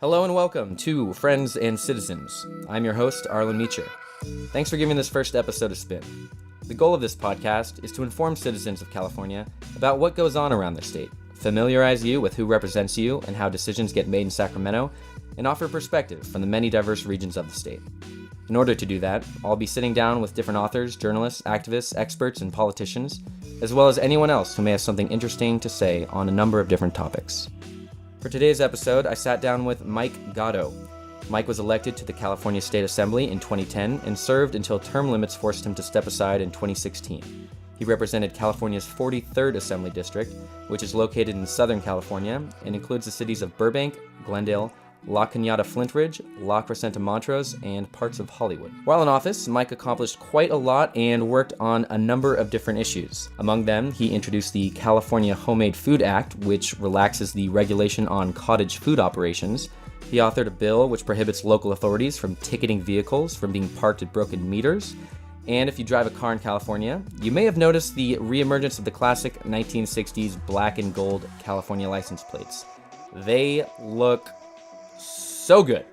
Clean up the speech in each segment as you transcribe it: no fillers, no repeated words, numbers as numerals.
Hello and welcome to Friends and Citizens. I'm your host, Arlan Meacher. Thanks for giving this first episode a spin. The goal of this podcast is to inform citizens of California about what goes on around their state, familiarize you with who represents you and how decisions get made in Sacramento, and offer perspective from the many diverse regions of the state. In order to do that, I'll be sitting down with different authors, journalists, activists, experts, and politicians, as well as anyone else who may have something interesting to say on a number of different topics. For today's episode, I sat down with Mike Gatto. Mike was elected to the California State Assembly in 2010 and served until term limits forced him to step aside in 2016. He represented California's 43rd Assembly District, which is located in Southern California and includes the cities of Burbank, Glendale, La Cañada Flintridge, La Crescenta Montrose, and parts of Hollywood. While in office, Mike accomplished quite a lot and worked on a number of different issues. Among them, he introduced the California Homemade Food Act, which relaxes the regulation on cottage food operations. He authored a bill which prohibits local authorities from ticketing vehicles from being parked at broken meters. And if you drive a car in California, you may have noticed the reemergence of the classic 1960s black and gold California license plates. They look so good,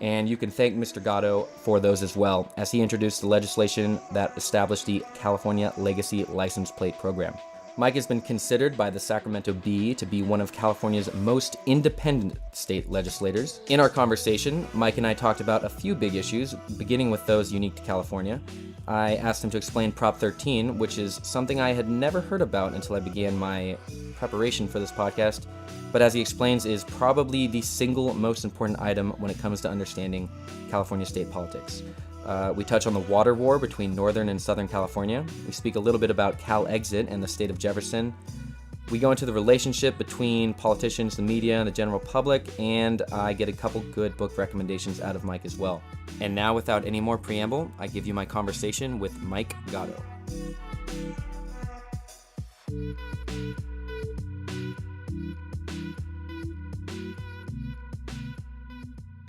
and you can thank Mr. Gatto for those as well, as he introduced the legislation that established the California Legacy License Plate Program. Mike has been considered by the Sacramento Bee to be one of California's most independent state legislators. In our conversation, Mike and I talked about a few big issues, beginning with those unique to California. I asked him to explain Prop 13, which is something I had never heard about until I began my preparation for this podcast, but as he explains, is probably the single most important item when it comes to understanding California state politics. We touch on the water war between Northern and Southern California. We speak a little bit about Calexit and the State of Jefferson. We go into the relationship between politicians, the media, and the general public, and I get a couple good book recommendations out of Mike as well. And now, without any more preamble, I give you my conversation with Mike Gatto.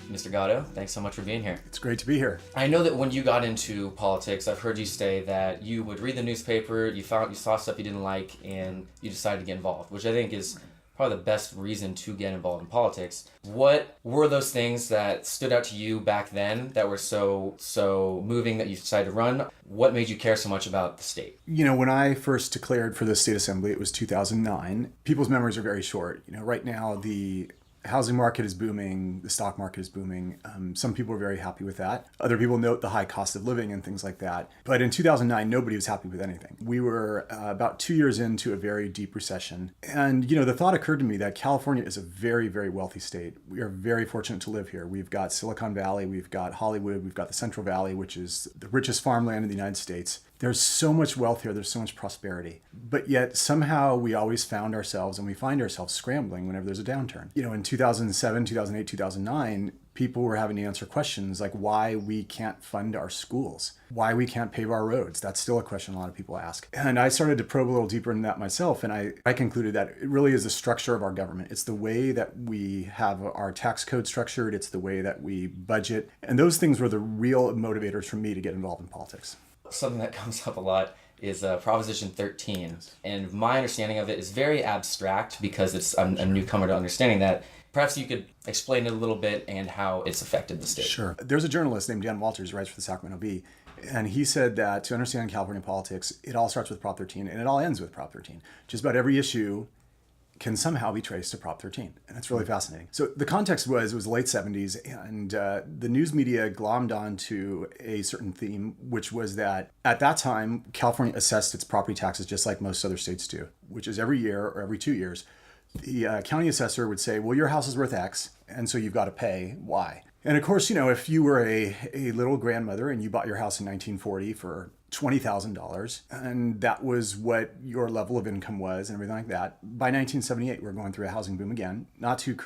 Mr. Gatto, thanks so much for being here. It's great to be here. I know that when you got into politics, I've heard you say that you would read the newspaper, you saw stuff you didn't like, and you decided to get involved, which I think is probably the best reason to get involved in politics. What were those things that stood out to you back then that were so moving that you decided to run? What made you care so much about the state? When I first declared for the State Assembly, it was 2009. People's memories are very short. Right now, the housing market is booming. The stock market is booming. Some people are very happy with that. Other people note the high cost of living and things like that. But in 2009, nobody was happy with anything. We were about 2 years into a very deep recession. And, the thought occurred to me that California is a very, very wealthy state. We are very fortunate to live here. We've got Silicon Valley, we've got Hollywood, we've got the Central Valley, which is the richest farmland in the United States. There's so much wealth here, there's so much prosperity. But yet somehow we always found ourselves and we find ourselves scrambling whenever there's a downturn. In 2007, 2008, 2009, people were having to answer questions like why we can't fund our schools, why we can't pave our roads. That's still a question a lot of people ask. And I started to probe a little deeper into that myself, and I concluded that it really is the structure of our government. It's the way that we have our tax code structured, it's the way that we budget, and those things were the real motivators for me to get involved in politics. Something that comes up a lot is Proposition 13. And my understanding of it is very abstract because it's I'm a newcomer to understanding that. Perhaps you could explain it a little bit and how it's affected the state. Sure. There's a journalist named Dan Walters who writes for the Sacramento Bee, and he said that to understand California politics, it all starts with Prop 13 and it all ends with Prop 13. Just about every issue can somehow be traced to Prop 13. And it's really fascinating. So the context was the late 70s, and the news media glommed onto a certain theme, which was that at that time, California assessed its property taxes just like most other states do, which is every year or every 2 years. The county assessor would say, well, your house is worth X, and so you've got to pay Y. And of course, if you were a little grandmother and you bought your house in 1940 for $20,000, and that was what your level of income was and everything like that. By 1978, we're going through a housing boom again, not too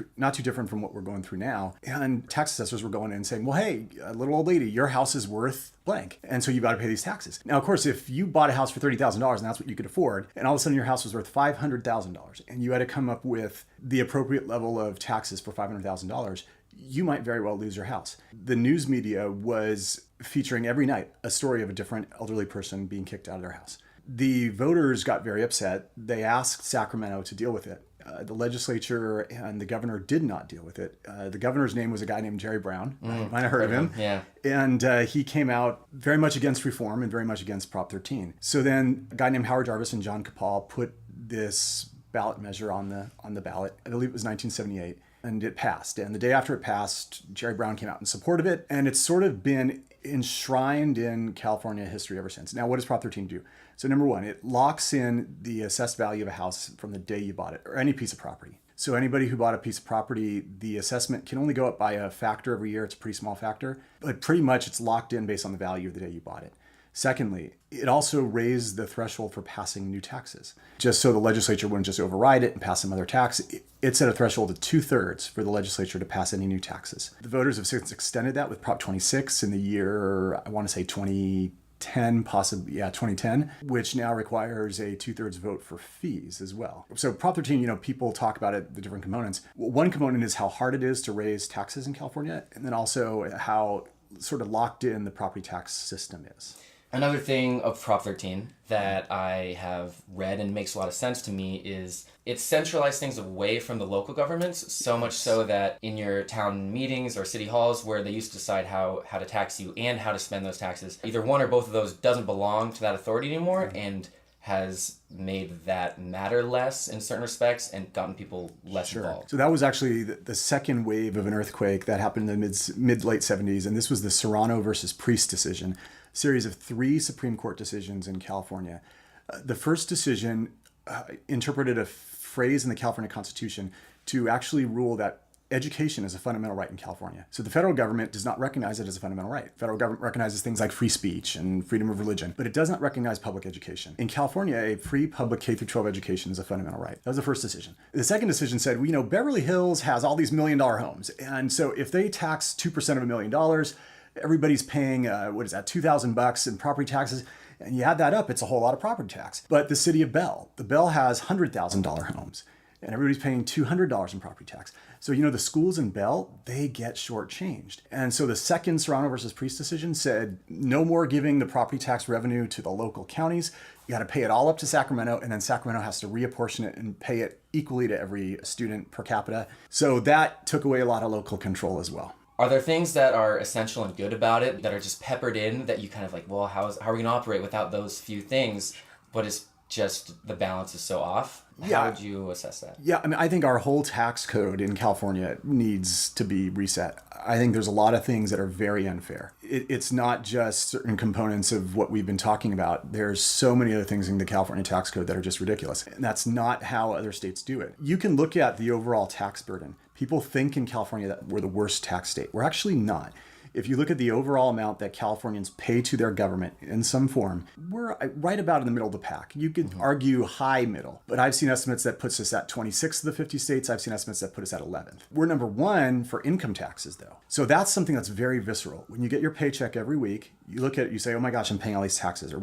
different from what we're going through now. And tax assessors were going in and saying, well, hey, little old lady, your house is worth blank, and so you've got to pay these taxes. Now, of course, if you bought a house for $30,000 and that's what you could afford, and all of a sudden your house was worth $500,000, and you had to come up with the appropriate level of taxes for $500,000, you might very well lose your house. The news media was featuring every night a story of a different elderly person being kicked out of their house. The voters got very upset. They asked Sacramento to deal with it. The legislature and the governor did not deal with it. The governor's name was a guy named Jerry Brown. You might have heard of him. Yeah. And he came out very much against reform and very much against Prop 13. So then a guy named Howard Jarvis and John Capal put this ballot measure on the ballot. I believe it was 1978. And it passed. And the day after it passed, Jerry Brown came out in support of it. And it's sort of been enshrined in California history ever since. Now, what does Prop 13 do? So number one, it locks in the assessed value of a house from the day you bought it, or any piece of property. So anybody who bought a piece of property, the assessment can only go up by a factor every year. It's a pretty small factor, but pretty much it's locked in based on the value of the day you bought it. Secondly, it also raised the threshold for passing new taxes. Just so the legislature wouldn't just override it and pass some other tax, it set a threshold of 2/3 for the legislature to pass any new taxes. The voters have since extended that with Prop 26 in the year, I want to say 2010, possibly, 2010, which now requires a 2/3 vote for fees as well. So Prop 13, people talk about it, the different components. One component is how hard it is to raise taxes in California, and then also how sort of locked in the property tax system is. Another thing of Prop 13 that I have read and makes a lot of sense to me is it centralized things away from the local governments, so much so that in your town meetings or city halls where they used to decide how to tax you and how to spend those taxes, either one or both of those doesn't belong to that authority anymore and has made that matter less in certain respects and gotten people less involved. So that was actually the second wave of an earthquake that happened in the mid-late 70s, and this was the Serrano versus Priest decision, series of 3 Supreme Court decisions in California. The first decision interpreted a phrase in the California Constitution to actually rule that education is a fundamental right in California. So the federal government does not recognize it as a fundamental right. Federal government recognizes things like free speech and freedom of religion, but it does not recognize public education. In California, a free public K-12 education is a fundamental right. That was the first decision. The second decision said, Beverly Hills has all these $1 million homes. And so if they tax 2% of $1 million, everybody's paying, $2,000 in property taxes. And you add that up, it's a whole lot of property tax. But the city of the Bell has $100,000 homes, and everybody's paying $200 in property tax. So, the schools in Bell, they get shortchanged. And so the second Serrano versus Priest decision said no more giving the property tax revenue to the local counties. You got to pay it all up to Sacramento, and then Sacramento has to reapportion it and pay it equally to every student per capita. So that took away a lot of local control as well. Are there things that are essential and good about it that are just peppered in that you kind of like, well, how are we going to operate without those few things? But it's just the balance is so off. Yeah. How would you assess that? Yeah, I think our whole tax code in California needs to be reset. I think there's a lot of things that are very unfair. It's not just certain components of what we've been talking about. There's so many other things in the California tax code that are just ridiculous. And that's not how other states do it. You can look at the overall tax burden. People think in California that we're the worst tax state. We're actually not. If you look at the overall amount that Californians pay to their government in some form, we're right about in the middle of the pack. You could argue high middle, but I've seen estimates that puts us at 26 of the 50 states. I've seen estimates that put us at 11th. We're number 1 for income taxes, though. So that's something that's very visceral. When you get your paycheck every week, you look at it, you say, oh my gosh, I'm paying all these taxes. Or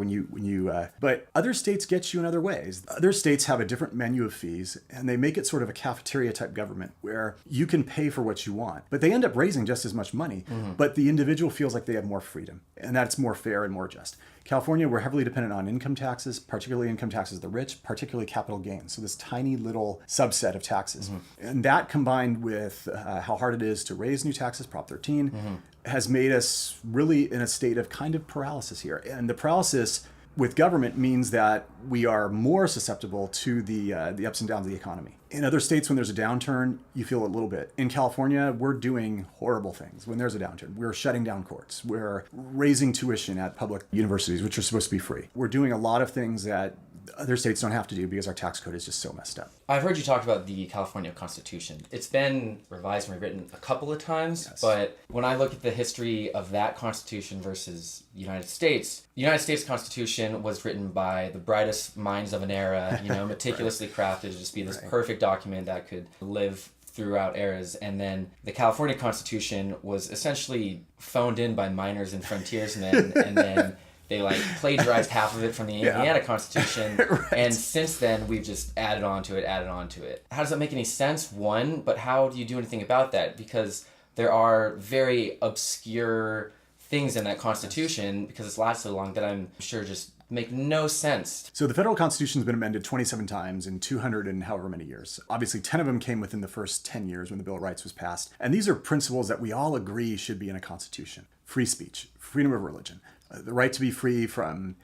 but other states get you in other ways. Other states have a different menu of fees, and they make it sort of a cafeteria type government where you can pay for what you want, but they end up raising just as much money. But the individual feels like they have more freedom, and that's more fair and more just. California, we're heavily dependent on income taxes, particularly income taxes of the rich, particularly capital gains. So this tiny little subset of taxes. And that combined with how hard it is to raise new taxes, Prop 13, has made us really in a state of kind of paralysis here. And the paralysis with government means that we are more susceptible to the ups and downs of the economy. In other states, when there's a downturn, you feel it a little bit. In California, we're doing horrible things when there's a downturn. We're shutting down courts. We're raising tuition at public universities, which are supposed to be free. We're doing a lot of things that other states don't have to do because our tax code is just so messed up. I've heard you talk about the California Constitution. It's been revised and rewritten a couple of times, but when I look at the history of that Constitution versus the United States Constitution was written by the brightest minds of an era, meticulously crafted to just be this perfect document that could live throughout eras. And then the California Constitution was essentially phoned in by miners and frontiersmen, and then they plagiarized half of it from the Indiana Constitution. And since then, we've just added on to it. How does that make any sense? One, but how do you do anything about that? Because there are very obscure things in that Constitution, because it's lasted so long, that I'm sure just make no sense. So the federal Constitution has been amended 27 times in 200 and however many years. Obviously, 10 of them came within the first 10 years when the Bill of Rights was passed. And these are principles that we all agree should be in a Constitution. Free speech, freedom of religion, the right to be free from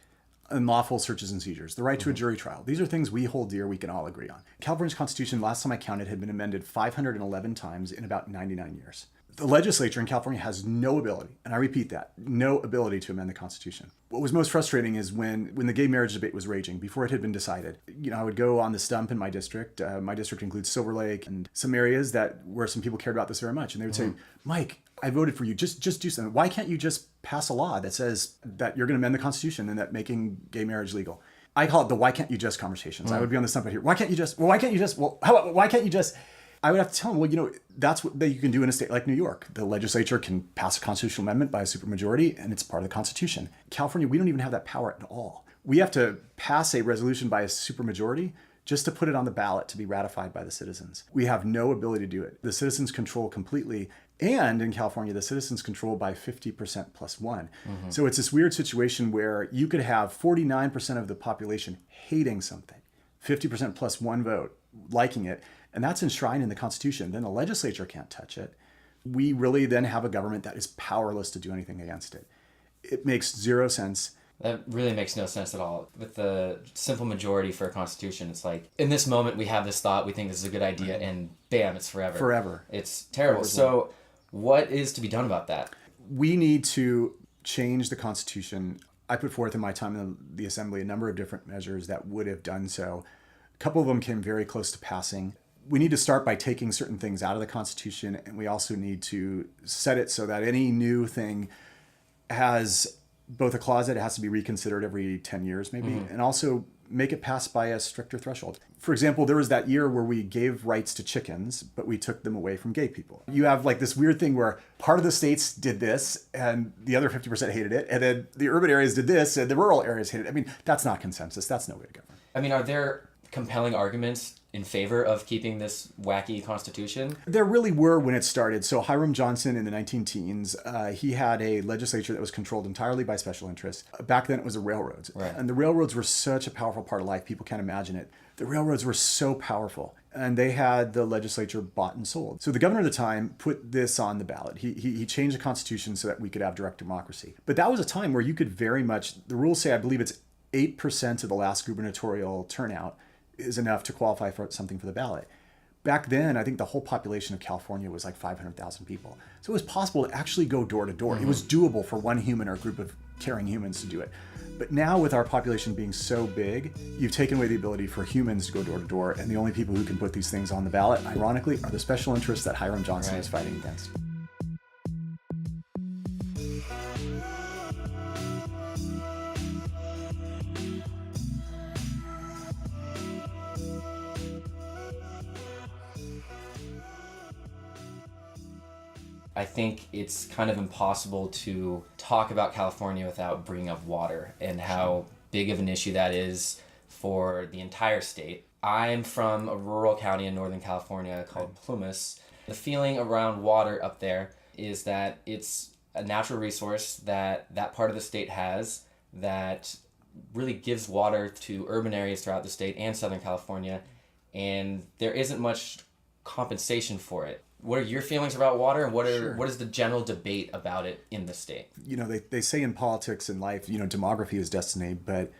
unlawful searches and seizures, the right to a jury trial. These are things we hold dear, we can all agree on. California's Constitution, last time I counted, had been amended 511 times in about 99 years. The legislature in California has no ability, and I repeat that, no ability to amend the Constitution. What was most frustrating is when the gay marriage debate was raging, before it had been decided, I would go on the stump in my district. My district includes Silver Lake and some areas where some people cared about this very much. And they would say, Mike, I voted for you. Just do something. Why can't you just pass a law that says that you're going to amend the Constitution and that making gay marriage legal? I call it the why can't you just conversations. I would be on the stump here. Why can't you just? Well, why can't you just? Well, how about, why can't you just? I would have to tell them, well, that's what you can do in a state like New York. The legislature can pass a constitutional amendment by a supermajority, and it's part of the Constitution. California, we don't even have that power at all. We have to pass a resolution by a supermajority just to put it on the ballot to be ratified by the citizens. We have no ability to do it. The citizens control completely. And in California, the citizens control by 50% plus one. So it's this weird situation where you could have 49% of the population hating something, 50% plus one vote liking it, and that's enshrined in the Constitution. Then the legislature can't touch it. We really then have a government that is powerless to do anything against it. It makes zero sense. That really makes no sense at all. With the simple majority for a Constitution, it's like, in this moment, we have this thought, we think this is a good idea, and bam, it's forever. Forever. It's terrible. So what is to be done about that? We need to change the Constitution. I put forth in my time in the Assembly a number of different measures that would have done so. A couple of them came very close to passing. We need to start by taking certain things out of the Constitution, and we also need to set it so that any new thing has both a clause that it has to be reconsidered every 10 years maybe, and also make it pass by a stricter threshold. For example, there was that year where we gave rights to chickens, but we took them away from gay people. You have like this weird thing where part of the states did this and the other 50% hated it, and then the urban areas did this and the rural areas hated it. I mean, that's not consensus. That's no way to govern. I mean, are there compelling arguments in favor of keeping this wacky Constitution? There really were when it started. So Hiram Johnson in the 19-teens, he had a legislature that was controlled entirely by special interests. Back then it was the railroads. Right. And the railroads were such a powerful part of life. People can't imagine it. The railroads were so powerful. And they had the legislature bought and sold. So the governor at the time put this on the ballot. He changed the Constitution so that we could have direct democracy. But that was a time where you could very much, the rules say, I believe it's 8% of the last gubernatorial turnout is enough to qualify for something for the ballot. Back then, I think the whole population of California was like 500,000 people. So it was possible to actually go door to door. It was doable for one human or a group of caring humans to do it. But now with our population being so big, you've taken away the ability for humans to go door to door. And the only people who can put these things on the ballot, ironically, are the special interests that Hiram Johnson is fighting against. I think it's kind of impossible to talk about California without bringing up water and how big of an issue that is for the entire state. I'm from a rural county in Northern California called Plumas. The feeling around water up there is that it's a natural resource that that part of the state has that really gives water to urban areas throughout the state and Southern California, and there isn't much compensation for it. What are your feelings about water, and what is the general debate about it in the state? They say in politics and life, demography is destiny, but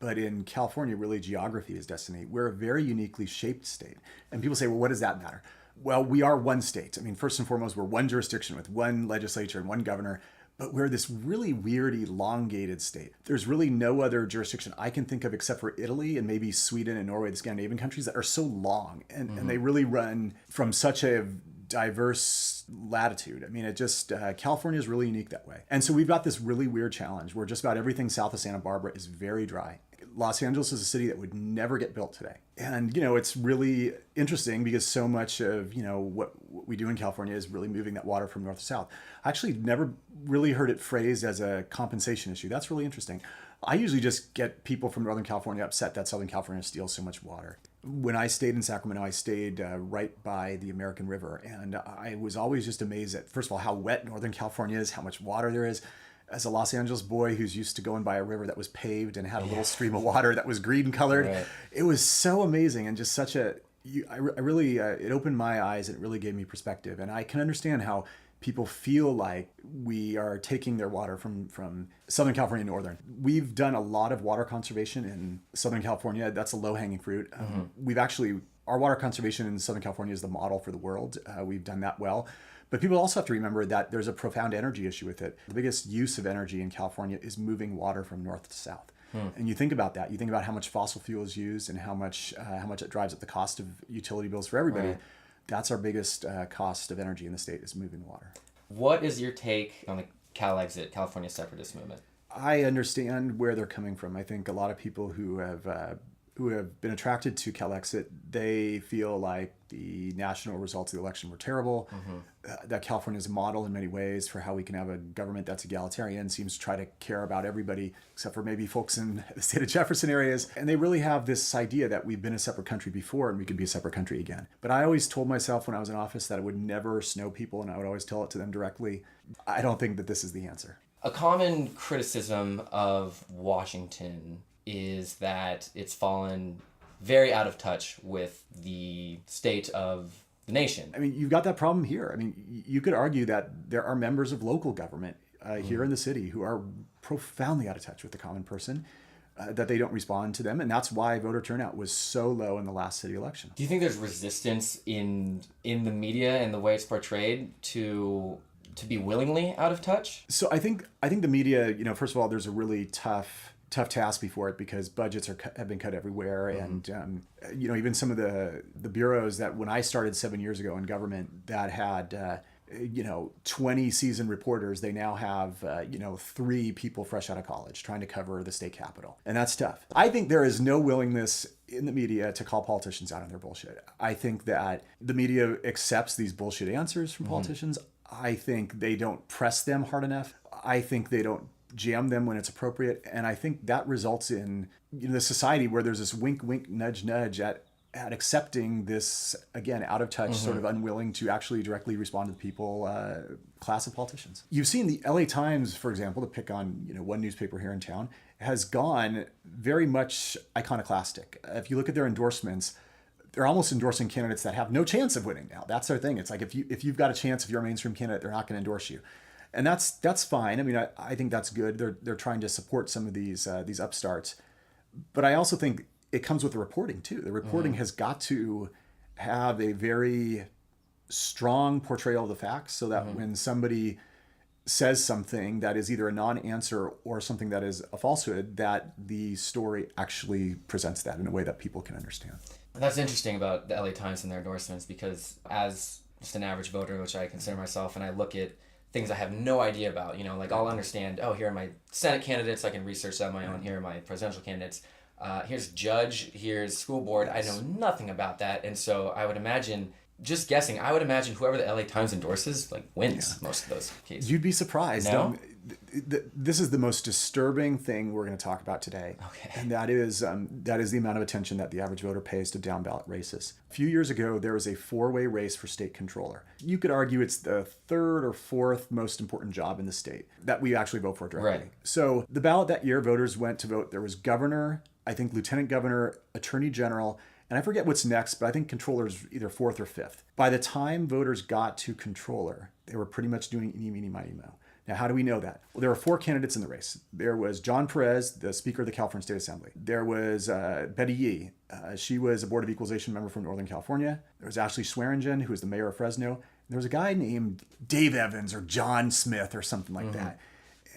in California, really geography is destiny. We're a very uniquely shaped state. And people say, well, what does that matter? Well, we are one state. I mean, first and foremost, we're one jurisdiction with one legislature and one governor, but we're this really weird, elongated state. There's really no other jurisdiction I can think of except for Italy and maybe Sweden and Norway, the Scandinavian countries, that are so long. And they really run from such a diverse latitude. I mean, California is really unique that way. And so we've got this really weird challenge where just about everything south of Santa Barbara is very dry. Los Angeles is a city that would never get built today. And, it's really interesting because so much of, what we do in California is really moving that water from north to south. I actually never really heard it phrased as a compensation issue. That's really interesting. I usually just get people from Northern California upset that Southern California steals so much water. When I stayed in Sacramento, I stayed right by the American River. And I was always just amazed at, first of all, how wet Northern California is, how much water there is. As a Los Angeles boy who's used to going by a river that was paved and had a little stream of water that was green colored, Right. it was so amazing and just such I really, it opened my eyes and it really gave me perspective. And I can understand how people feel like we are taking their water from Southern California and Northern. We've done a lot of water conservation in Southern California. That's a low-hanging fruit. Our water conservation in Southern California is the model for the world. We've done that well. But people also have to remember that there's a profound energy issue with it. The biggest use of energy in California is moving water from north to south. And you think about that. You think about how much fossil fuel is used and how much it drives up the cost of utility bills for everybody. Right. That's our biggest cost of energy in the state is moving water. What is your take on the Calexit, California separatist movement? I understand where they're coming from. I think a lot of people who have been attracted to Calexit, they feel like the national results of the election were terrible. That California is a model in many ways for how we can have a government that's egalitarian, seems to try to care about everybody except for maybe folks in the state of Jefferson areas. And they really have this idea that we've been a separate country before and we could be a separate country again. But I always told myself when I was in office that I would never snow people and I would always tell it to them directly. I don't think that this is the answer. A common criticism of Washington is that it's fallen very out of touch with the state of the nation. I mean, you've got that problem here. I mean, you could argue that there are members of local government here in the city who are profoundly out of touch with the common person, that they don't respond to them. And that's why voter turnout was so low in the last city election. Do you think there's resistance in the media and the way it's portrayed to be willingly out of touch? So I think the media, first of all, there's a really tough task before it because budgets have been cut everywhere. And, even some of the bureaus that when I started 7 years ago in government that had, 20 seasoned reporters, they now have, 3 people fresh out of college trying to cover the state capitol. And that's tough. I think there is no willingness in the media to call politicians out on their bullshit. I think that the media accepts these bullshit answers from politicians. I think they don't press them hard enough. I think they don't jam them when it's appropriate. And I think that results in the society where there's this wink, wink, nudge, nudge at accepting this, again, out of touch, sort of unwilling to actually directly respond to the people, class of politicians. You've seen the LA Times, for example, to pick on one newspaper here in town, has gone very much iconoclastic. If you look at their endorsements, they're almost endorsing candidates that have no chance of winning now. That's their thing. It's like if you've got a chance, if you're a mainstream candidate, they're not going to endorse you. And that's fine. I mean, I think that's good. They're trying to support some of these upstarts. But I also think it comes with the reporting too. The reporting has got to have a very strong portrayal of the facts so that when somebody says something that is either a non-answer or something that is a falsehood, that the story actually presents that in a way that people can understand. That's interesting about the LA Times and their endorsements, because as just an average voter, which I consider myself, and I look at things I have no idea about, like I'll understand, here are my Senate candidates, I can research that on my own, here are my presidential candidates, here's judge, here's school board, I know nothing about that, and so I would imagine, just guessing, whoever the LA Times endorses, wins most of those cases. You'd be surprised. No? This is the most disturbing thing we're going to talk about today. Okay. And that is the amount of attention that the average voter pays to down-ballot races. A few years ago, there was a 4-way race for state controller. You could argue it's the 3rd or 4th most important job in the state that we actually vote for directly. Right. So the ballot that year, voters went to vote. There was governor, I think lieutenant governor, attorney general, and I forget what's next, but I think controller is either 4th or 5th. By the time voters got to controller, they were pretty much doing eeny, meeny, miny, moe. Now, how do we know that? Well, there were 4 candidates in the race. There was John Perez, the Speaker of the California State Assembly. There was Betty Yee. She was a Board of Equalization member from Northern California. There was Ashley Swearingen, who was the mayor of Fresno. And there was a guy named Dave Evans or John Smith or something like that.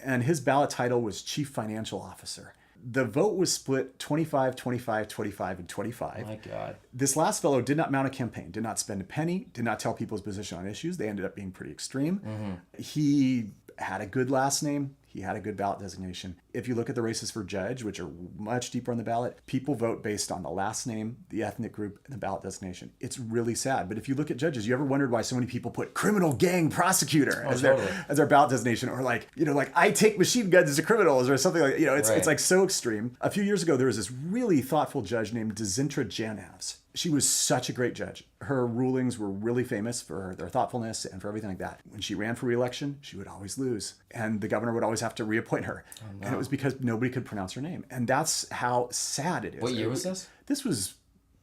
And his ballot title was Chief Financial Officer. The vote was split 25, 25, 25, and 25. Oh my God. This last fellow did not mount a campaign, did not spend a penny, did not tell people his position on issues. They ended up being pretty extreme. He had a good last name. He had a good ballot designation. If you look at the races for judge, which are much deeper on the ballot, people vote based on the last name, the ethnic group, and the ballot designation. It's really sad. But if you look at judges, you ever wondered why so many people put criminal gang prosecutor as their ballot designation, or like I take machine guns as a criminals or something like it's like so extreme. A few years ago, there was this really thoughtful judge named Dezintra Janavs. She was such a great judge. Her rulings were really famous for their thoughtfulness and for everything like that. When she ran for re-election, she would always lose. And the governor would always always have to reappoint her. Oh, no. And it was because nobody could pronounce her name. And that's how sad it is. What year was this? This was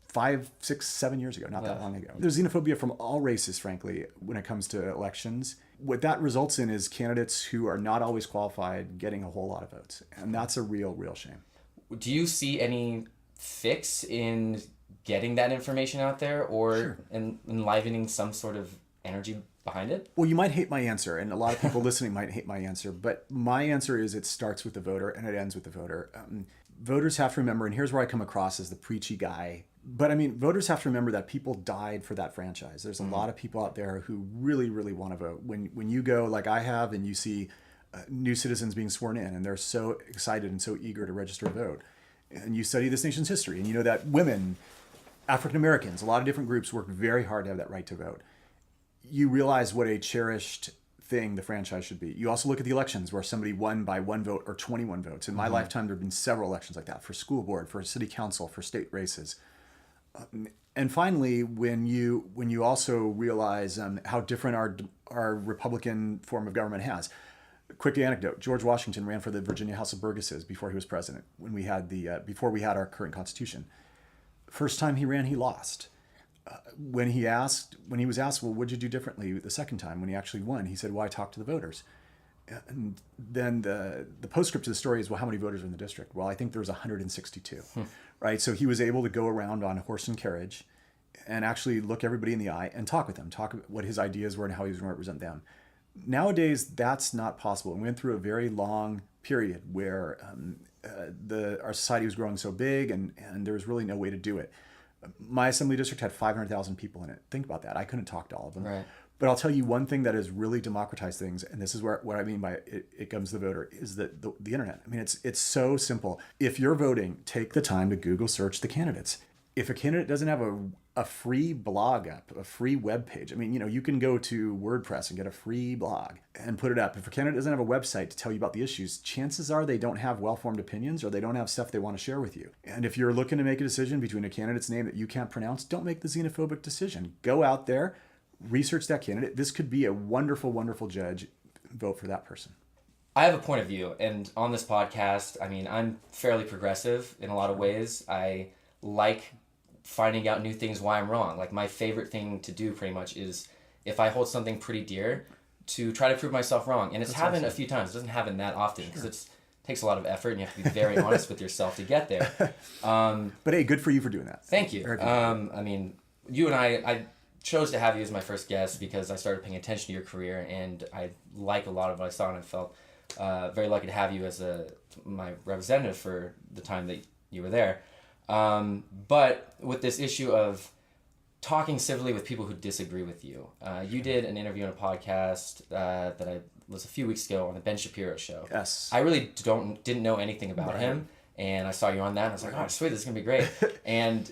5, 6, 7 years ago, not that long ago. There's xenophobia from all races, frankly, when it comes to elections. What that results in is candidates who are not always qualified getting a whole lot of votes. And that's a real shame. Do you see any fix in getting that information out there, or Sure. enlivening some sort of energy behind it? Well, you might hate my answer, and a lot of people listening might hate my answer, but my answer is it starts with the voter and it ends with the voter. Voters have to remember, and here's where I come across as the preachy guy, but I mean, voters have to remember that people died for that franchise. There's a lot of people out there who really, really want to vote. When you go like I have and you see new citizens being sworn in, and they're so excited and so eager to register to vote, and you study this nation's history, and you know that women, African Americans, a lot of different groups worked very hard to have that right to vote. You realize what a cherished thing the franchise should be. You also look at the elections where somebody won by 1 vote or 21 votes. In my lifetime, there have been several elections like that for school board, for city council, for state races. And finally, when you also realize how different our Republican form of government has. Quick anecdote: George Washington ran for the Virginia House of Burgesses before he was president. When we had before we had our current Constitution, first time he ran, he lost. When he was asked, well, what'd you do differently the second time when he actually won? He said, well, I talked to the voters. And then the postscript to the story is, well, how many voters are in the district? Well, I think there was 162, right? So he was able to go around on horse and carriage and actually look everybody in the eye and talk with them, talk about what his ideas were and how he was going to represent them. Nowadays, that's not possible. And we went through a very long period where our society was growing so big and there was really no way to do it. My assembly district had 500,000 people in it. Think about that. I couldn't talk to all of them. Right. But I'll tell you one thing that has really democratized things, and this is what I mean by it comes to the voter, is that the internet. I mean, it's so simple. If you're voting, take the time to Google search the candidates. If a candidate doesn't have a free blog up, a free web page, I mean, you can go to WordPress and get a free blog and put it up. If a candidate doesn't have a website to tell you about the issues, chances are they don't have well-formed opinions or they don't have stuff they want to share with you. And if you're looking to make a decision between a candidate's name that you can't pronounce, don't make the xenophobic decision. Go out there, research that candidate. This could be a wonderful, wonderful judge. Vote for that person. I have a point of view, and on this podcast, I mean, I'm fairly progressive in a lot of ways. I like finding out new things why I'm wrong. Like, my favorite thing to do pretty much is, if I hold something pretty dear, to try to prove myself wrong. And it's happened a few times. It doesn't happen that often because it takes a lot of effort and you have to be very honest with yourself to get there. But hey, good for you for doing that. Thank you. I mean, you and I chose to have you as my first guest because I started paying attention to your career, and I like a lot of what I saw, and I felt very lucky to have you as my representative for the time that you were there. But with this issue of talking civilly with people who disagree with you, you did an interview on a podcast that was a few weeks ago on the Ben Shapiro show. Yes. I really didn't know anything about him, and I saw you on that, and I was like, oh, sweet, this is going to be great. And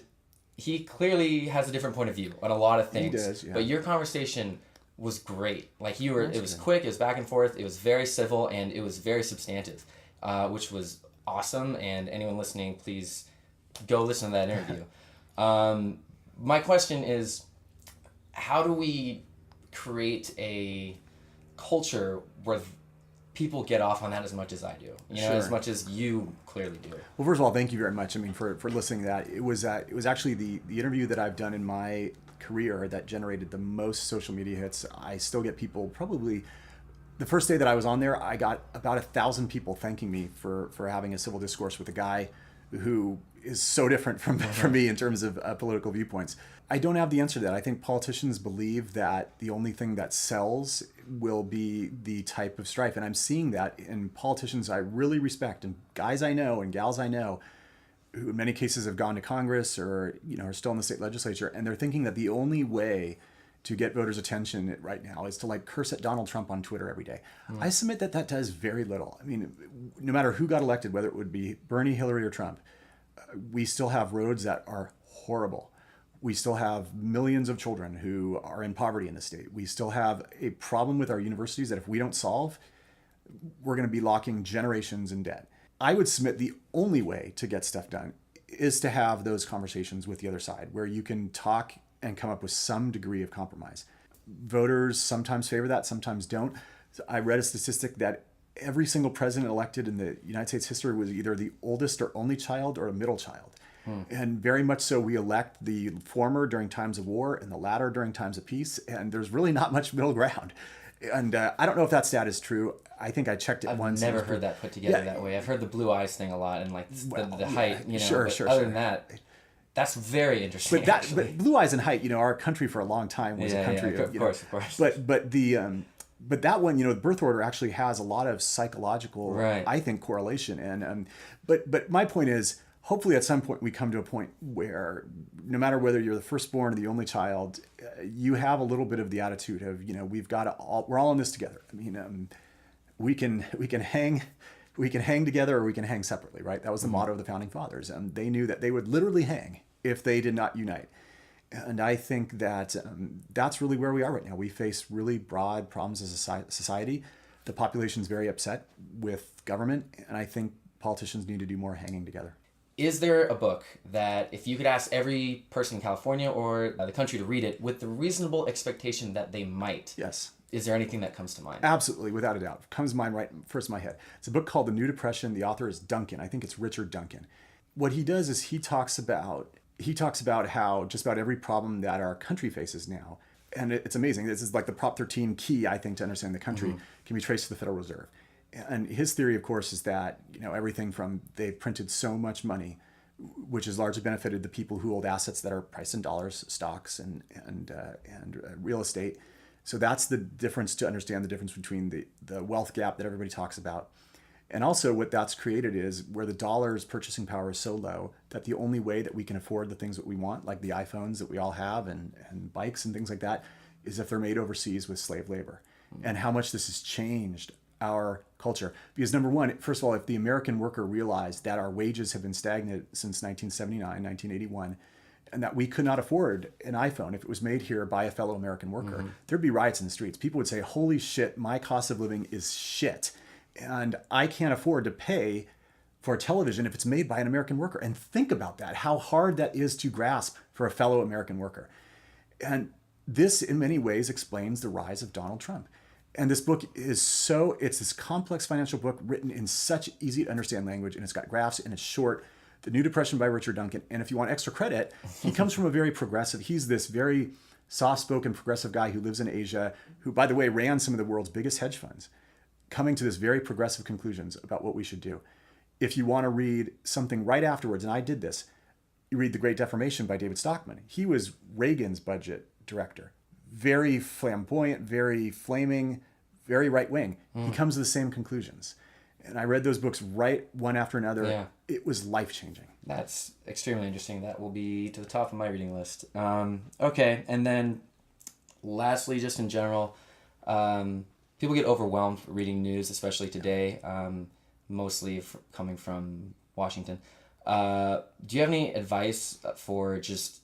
he clearly has a different point of view on a lot of things. He does, yeah. But your conversation was great. Like, it was quick, it was back and forth, it was very civil, and it was very substantive, which was awesome. And anyone listening, please go listen to that interview. My question is, how do we create a culture where people get off on that as much as I do, as much as you clearly do? Well, first of all, thank you very much. I mean, for listening to that. It was actually the interview that I've done in my career that generated the most social media hits. I still get people, probably the first day that I was on there, I got about 1,000 people thanking me for having a civil discourse with a guy who is so different from me in terms of political viewpoints. I don't have the answer to that. I think politicians believe that the only thing that sells will be the type of strife. And I'm seeing that in politicians I really respect, and guys I know and gals I know, who in many cases have gone to Congress or are still in the state legislature, and they're thinking that the only way to get voters' attention right now is to curse at Donald Trump on Twitter every day. I submit that does very little. I mean, no matter who got elected, whether it would be Bernie, Hillary, or Trump, we still have roads that are horrible. We still have millions of children who are in poverty in the state. We still have a problem with our universities that if we don't solve, we're going to be locking generations in debt. I would submit the only way to get stuff done is to have those conversations with the other side where you can talk and come up with some degree of compromise. Voters sometimes favor that, sometimes don't. I read a statistic that every single president elected in the United States history was either the oldest or only child or a middle child. And very much so, we elect the former during times of war and the latter during times of peace. And there's really not much middle ground. And I don't know if that stat is true. I think I checked it once. I've never heard that put together that way. I've heard the blue eyes thing a lot and like the height, you know. Sure. Other than that, that's very interesting. But blue eyes and height, you know, our country for a long time was a country of course. But that one, you know, the birth order actually has a lot of psychological, I think, correlation. And but my point is, hopefully at some point we come to a point where no matter whether you're the firstborn or the only child, you have a little bit of the attitude of, you know, we're all in this together. I mean, we can hang together or we can hang separately, right? That was the motto of the founding fathers. And they knew that they would literally hang if they did not unite. And I think that that's really where we are right now. We face really broad problems as a society. The population is very upset with government. And I think politicians need to do more hanging together. Is there a book that if you could ask every person in California or the country to read it with the reasonable expectation that they might? Yes. Is there anything that comes to mind? Absolutely, without a doubt. It comes to mind right first in my head. It's a book called The New Depression. The author is Duncan. I think it's Richard Duncan. What he does is he talks about how just about every problem that our country faces now, and it's amazing. This is like the Prop 13 key, I think, to understand the country can be traced to the Federal Reserve. And his theory, of course, is that, you know, everything from they've printed so much money, which has largely benefited the people who hold assets that are priced in dollars, stocks, and real estate. So that's the difference, to understand the difference between the wealth gap that everybody talks about. And also what that's created is where the dollar's purchasing power is so low that the only way that we can afford the things that we want, like the iPhones that we all have and bikes and things like that, is if they're made overseas with slave labor. And how much this has changed our culture. Because number one, first of all, if the American worker realized that our wages have been stagnant since 1979, 1981, and that we could not afford an iPhone if it was made here by a fellow American worker, there'd be riots in the streets. People would say, holy shit, my cost of living is shit. And I can't afford to pay for a television if it's made by an American worker. And think about that, how hard that is to grasp for a fellow American worker. And this, in many ways, explains the rise of Donald Trump. And this book it's this complex financial book written in such easy to understand language, and it's got graphs, and it's short. The New Depression by Richard Duncan. And if you want extra credit, he comes from a very progressive, he's this very soft-spoken progressive guy who lives in Asia, who, by the way, ran some of the world's biggest hedge funds, coming to this very progressive conclusions about what we should do. If you want to read something right afterwards, and I did this, you read The Great Deformation by David Stockman. He was Reagan's budget director. Very flamboyant, very flaming, very right-wing. He comes to the same conclusions. And I read those books right one after another. Yeah. It was life-changing. That's extremely interesting. That will be to the top of my reading list. Okay, and then lastly, just in general, people get overwhelmed reading news, especially today, mostly coming from Washington. Do you have any advice for just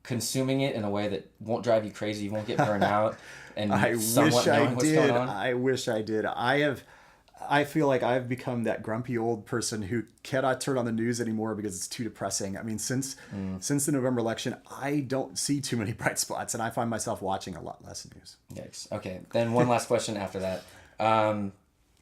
consuming it in a way that won't drive you crazy, you won't get burned out, and I wish I did. I feel like I've become that grumpy old person who cannot turn on the news anymore because it's too depressing. I mean, since the November election, I don't see too many bright spots, and I find myself watching a lot less news. Yikes. Okay, then one last question after that.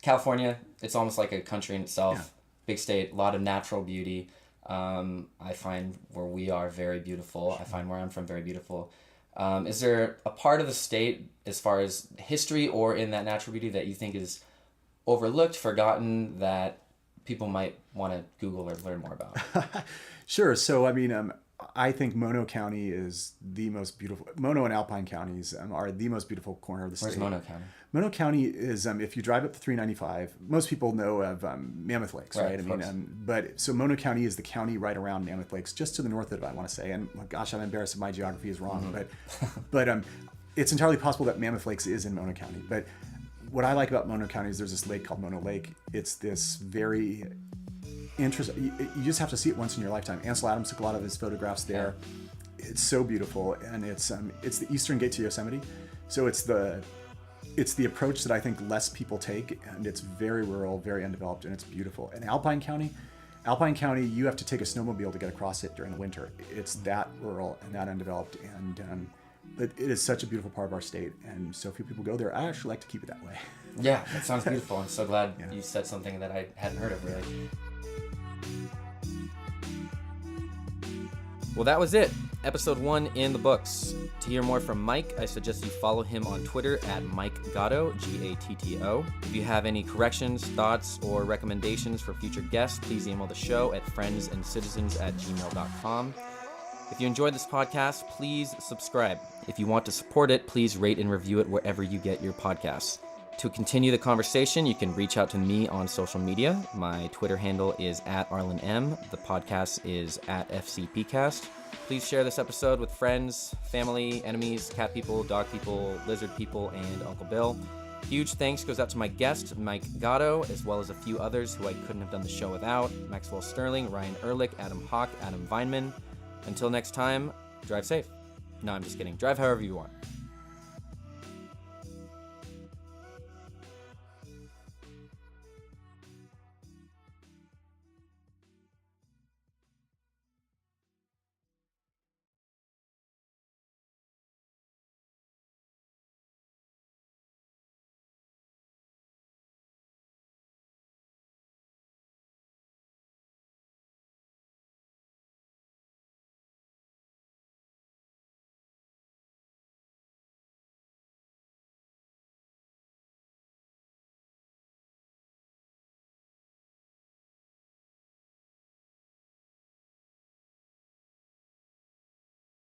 California, it's almost like a country in itself. Yeah. Big state, a lot of natural beauty. I find where we are very beautiful. I find where I'm from very beautiful. Is there a part of the state, as far as history or in that natural beauty, that you think is overlooked, forgotten, that people might want to Google or learn more about? Sure. So, I mean, I think Mono County is the most beautiful. Mono and Alpine counties are the most beautiful corner of the state. Where's Mono County? Mono County is, if you drive up to 395, most people know of Mammoth Lakes, right? I mean, so Mono County is the county right around Mammoth Lakes, just to the north of it, I want to say. And gosh, I'm embarrassed if my geography is wrong, but it's entirely possible that Mammoth Lakes is in Mono County. But what I like about Mono County is there's this lake called Mono Lake. It's this very interesting. You just have to see it once in your lifetime. Ansel Adams took a lot of his photographs there. It's so beautiful, and it's the eastern gate to Yosemite. So it's the approach that I think less people take, and it's very rural, very undeveloped, and it's beautiful. And Alpine County, you have to take a snowmobile to get across it during the winter. It's that rural and that undeveloped, and but it is such a beautiful part of our state, and so few people go there. I actually like to keep it that way. Yeah, that sounds beautiful. I'm so glad you said something that I hadn't heard of, really. Well, that was it. Episode 1 in the books. To hear more from Mike, I suggest you follow him on Twitter at Mike Gatto, Gatto. If you have any corrections, thoughts, or recommendations for future guests, please email the show at friendsandcitizens@gmail.com. If you enjoyed this podcast, please subscribe. If you want to support it, please rate and review it wherever you get your podcasts. To continue the conversation, you can reach out to me on social media. My Twitter handle is @Arlan M. The podcast is @FCPcast. Please share this episode with friends, family, enemies, cat people, dog people, lizard people, and Uncle Bill. Huge thanks goes out to my guest, Mike Gatto, as well as a few others who I couldn't have done the show without: Maxwell Sterling, Ryan Ehrlich, Adam Hawk, Adam Weinman. Until next time, drive safe. No, I'm just kidding. Drive however you want.